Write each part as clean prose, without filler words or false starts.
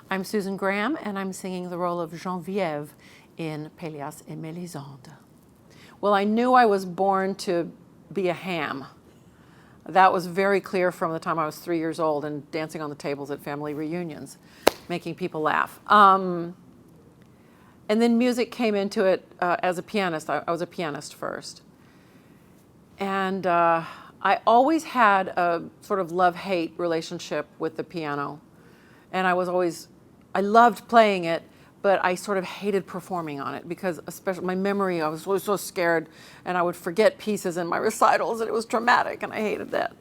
I'm Susan Graham, and I'm singing the role of Geneviève in Pelléas and Mélisande. Well, I knew I was born to be a ham. That was very clear from the time I was 3 years old and dancing on the tables at family reunions, making people laugh. And then music came into it as a pianist. I was a pianist first. And I always had a sort of love-hate relationship with the piano. And I loved playing it, but I sort of hated performing on it because especially my memory, I was always so scared and I would forget pieces in my recitals and it was traumatic and I hated that.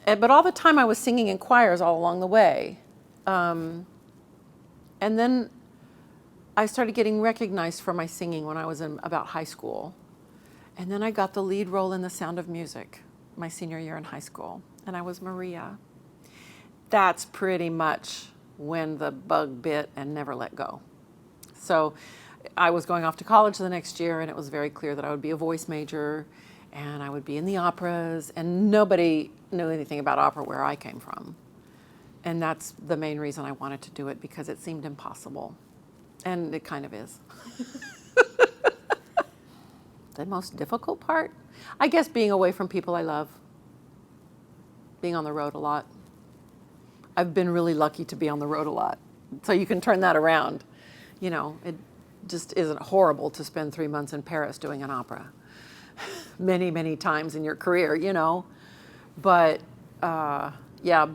But all the time I was singing in choirs all along the way. And then I started getting recognized for my singing when I was in about high school. And then I got the lead role in The Sound of Music my senior year in high school, and I was Maria. That's pretty much when the bug bit and never let go. So I was going off to college the next year, and it was very clear that I would be a voice major, and I would be in the operas, and nobody knew anything about opera where I came from. And that's the main reason I wanted to do it, because it seemed impossible. And it kind of is. The most difficult part? I guess being away from people I love. Being on the road a lot. I've been really lucky to be on the road a lot. So you can turn that around. You know, it just isn't horrible to spend 3 months in Paris doing an opera. Many, many times in your career, you know. But yeah,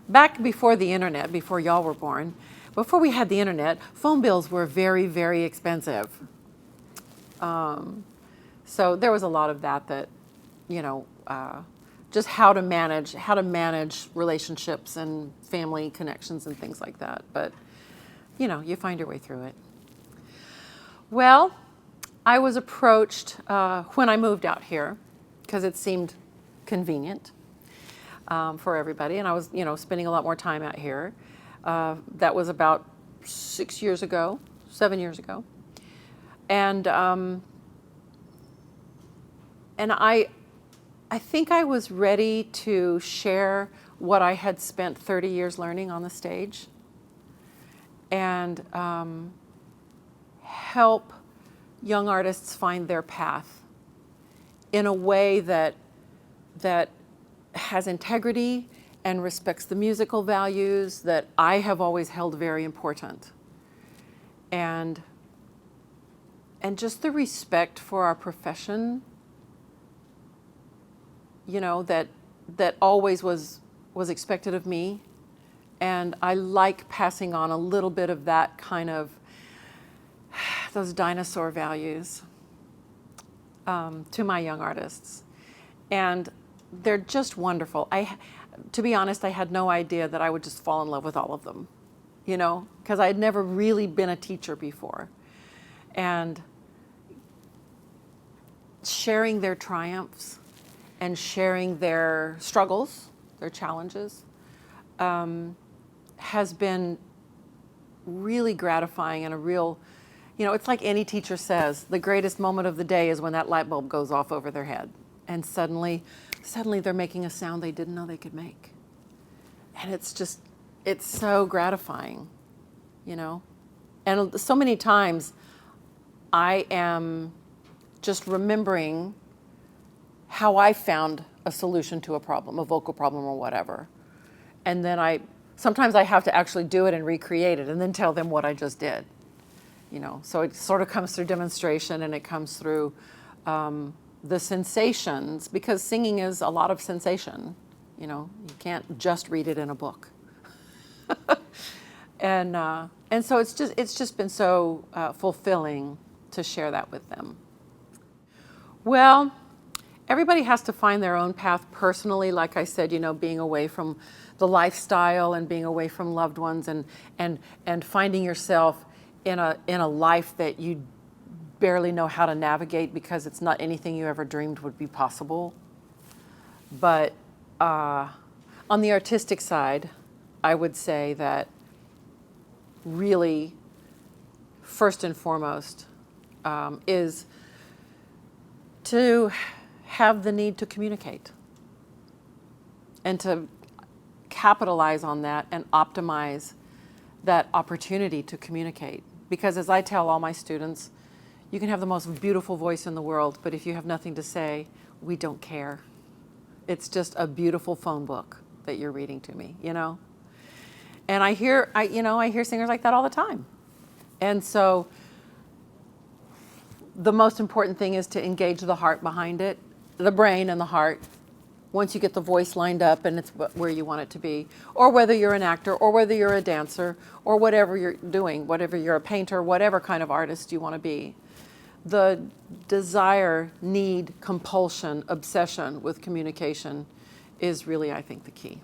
back before the internet, before y'all were born, before we had the internet, phone bills were very, very expensive. So there was a lot of that, you know, just how to manage relationships and family connections and things like that. But, you know, you find your way through it. Well, I was approached when I moved out here because it seemed convenient for everybody. And I was, you know, spending a lot more time out here. That was about 7 years ago. And I think I was ready to share what I had spent 30 years learning on the stage and help young artists find their path in a way that has integrity and respects the musical values that I have always held very important. And just the respect for our profession, you know, that always was expected of me. And I like passing on a little bit of that kind of, those dinosaur values to my young artists. And they're just wonderful. To be honest, I had no idea that I would just fall in love with all of them, you know, because I had never really been a teacher before. And sharing their triumphs and sharing their struggles, their challenges, has been really gratifying and a real, you know, it's like any teacher says, the greatest moment of the day is when that light bulb goes off over their head. And suddenly they're making a sound they didn't know they could make. And it's so gratifying, you know? And so many times I am just remembering how I found a solution to a problem, a vocal problem or whatever. And then sometimes I have to actually do it and recreate it and then tell them what I just did. You know, so it sort of comes through demonstration and it comes through the sensations, because singing is a lot of sensation. You know, you can't just read it in a book. And so it's just been so fulfilling to share that with them. Well, everybody has to find their own path personally. Like I said, you know, being away from the lifestyle and being away from loved ones and finding yourself in a life that you barely know how to navigate because it's not anything you ever dreamed would be possible. But on the artistic side, I would say that really, first and foremost, is to have the need to communicate and to capitalize on that and optimize that opportunity to communicate. Because as I tell all my students, you can have the most beautiful voice in the world, but if you have nothing to say, we don't care. It's just a beautiful phone book that you're reading to me, you know? And I hear singers like that all the time. And so the most important thing is to engage the heart behind it, the brain and the heart, once you get the voice lined up and it's where you want it to be, or whether you're an actor, or whether you're a dancer, or whatever you're doing, whatever you're a painter, whatever kind of artist you want to be. The desire, need, compulsion, obsession with communication is really, I think, the key.